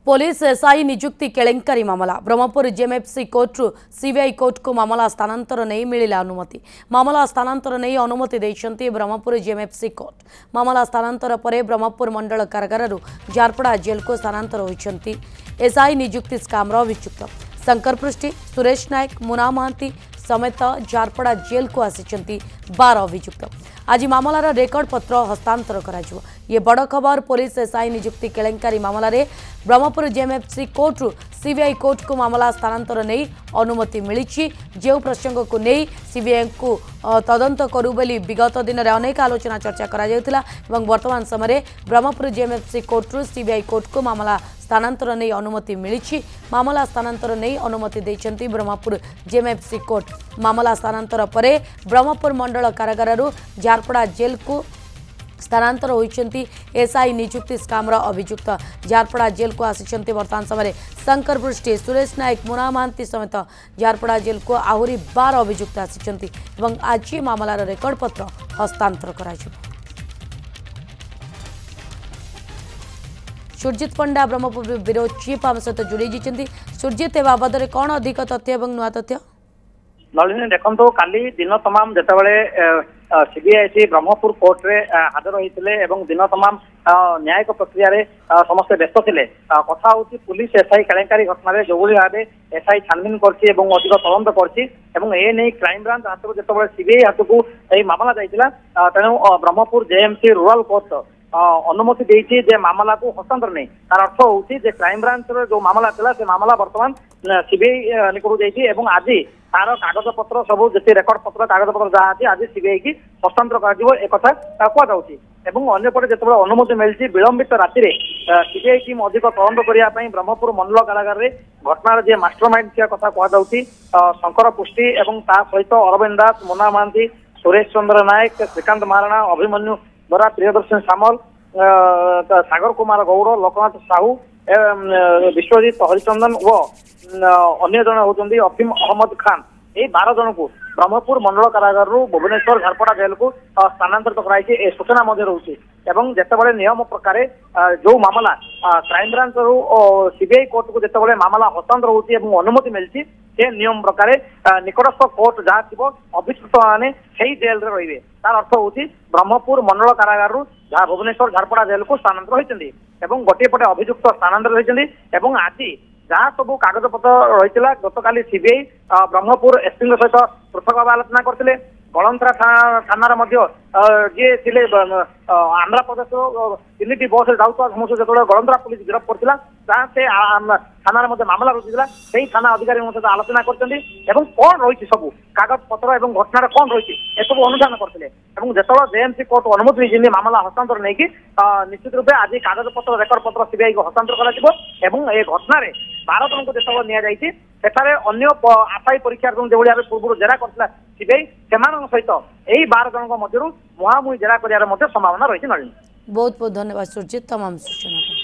Police SI नियुक्ति केलेंकारी मामला Brahmapur JMFC court रु सीबीआई कोर्ट को मामला स्थानांतर नहीं मिला अनुमति। मामला स्थानांतर नहीं अनुमति देइछंती ब्रह्मपुर जेएमएफसी कोर्ट। मामला स्थानांतर पर ब्रह्मपुर मंडल कारागार झारपड़ा जेल को स्थानांतर होइछंती एसआई नियुक्ति स्काम अभियुक्त शंकर पृष्टि, सुरेश नायक, मुना महांती समेत झारपड़ा जेल को आसिछंती 12 अभियुक्त। आज मामलार रेकर्ड पत्र हस्तांतर कराजिवो। ये बड़ खबर पुलिस एसआई नियुक्ति केलेंकारी मामला रे ब्रह्मपुर जेएमएफसी कोर्ट रु सीबीआई कोर्ट को मामला स्थानांतर नहीं अनुमति मिली। जो प्रसंग को नहीं सीबीआई को तदंत करू बोली विगत दिन में अनेक आलोचना चर्चा करा जायतिला एवं वर्तमान समय ब्रह्मपुर जेएमएफसी कोर्ट रु सीबीआई कोर्ट को मामला स्थानांतर नहीं अनुमति मिली। मामला स्थानांतर नहीं अनुमति देइछंती ब्रह्मपुर जेएमएफसी कोर्ट। मामला स्थानांतर पर ब्रह्मपुर मंडल कारागार झारपड़ा जेल को स्थानांतर होइछंती एसआई नियुक्ति स्काम अभियुक्त। झारपड़ा जेल को आसिछंती वर्तमान समय शंकर पृष्टि, सुरेश नायक, मुना महांती समेत झारपड़ा जेल को आहरी 12 अभियुक्त आसिछंती एवं आज मामलार रेकर्ड पत्र हस्तांतर कराजिवो। सुरजित पंडा ब्रह्मपुर ब्यूरो चीफ आम सहित जोड़ी। सुरजित ए बाबद कौन अधिक तथ्य और नुआ तथ्य? नलिनी देखो काली दिन तमाम जितेबाला सीबीआई ब्रह्मपुर कोर्ट रे हाजर होते दिन तमाम न्यायिक प्रक्रिया रे समस्त व्यस्त थे। कथा हूँ पुलिस एसआई केलेंकारी घटना जो भाव एसआई छानबिन करछि एवं अधिक तदंत करछि एवं ए नहीं क्राइम ब्रांच हाथ को जितेबाला सीबीआई हाथ को यही मामला जाइतिला तेणु ब्रह्मपुर जेएमसी रूरल कोर्ट अनुमति देइछि जे मामला को हस्तांतर नहीं। तार अर्थ होउछि जे क्राइम ब्रांच जो मामला थिला से मामला वर्तमान सीबीआई निकट जाइछि एवं आज तार कागज पत्र सब जति रेकर्ड पत्र कागज पत्र जहाँ अच्छी आज सीबीआई की हस्तांतर कर एक कहुच्छी। अंपटे जिते अनुमति मिली विलंबित राति सीबीआई टीम अधिक तदंत करने ब्रह्मपुर मंडल कारागार में घटनार जी मास्टरमाइंड थे कथा कहुच्छी शंकर पुष्टि और सहित अरविंद दास, मुना महांती, सुरेश चंद्र नायक, श्रीकांत महाराणा, अभिमन्यु बरा, प्रियदर्शन सामल, सागर कुमार गौड़, लोकनाथ साहू, विश्वजीत हरिचंदन व अन्य जन होती अफीम अहमद खान। यही 12 जन को ब्रह्मपुर मंडल कारागार भुवनेश्वर झारपड़ा जेल को स्थानांतरित कराई सूचना रोचे। जितेबाला नियम प्रकार जो मामला क्राइम ब्रांच रू सीबीआई कोर्ट को जितेबाला मामला हस्तांतर होती अनुमति मिली से नियम प्रकार निकटस्थ कोर्ट जहाँ थी अभियुक्त मैंने जेल रे रही। तार अर्थ हूँ ब्रह्मपुर मंडल कारागार भुवनेश्वर झारपड़ा जेल को स्थानांतर होती गोटे पटे अभियुक्त स्थानांतर होती। आज जहाँ सब कागज पत्र रही गत काली सीबीआई ब्रह्मपुर एसपी सहित पृथक आलोचना करते। गलंतरा थाना जी थे आंध्र प्रदेश 3टी बस जाऊा समस्त जो गलंतरा पुलिस गिरफ करता जहाँ से थाना मामला रुचीला से थाना अधिकारी सहित आलोचना करते कौन रही सब कागज पत्र और घटनार कौन रही सब अनुधान करते। जिते जेएमसी कोर्ट अनुमति नहीं मामला हस्तांतर नहीं निश्चित रूपे आज कागज पत्र रेकर्ड पत्र सीबीआई को हस्तांतर कर घटना 12 जन को जिते सेठारे अन्य आशायी परीक्षा जो भाव पूर्व जेरा करता सीबीआई सहित यही 12 जन मध्य मुहांमुही जेरा कर संभावना रही। नलिनी, बहुत बहुत धन्यवाद सुरजित तमाम सूचना।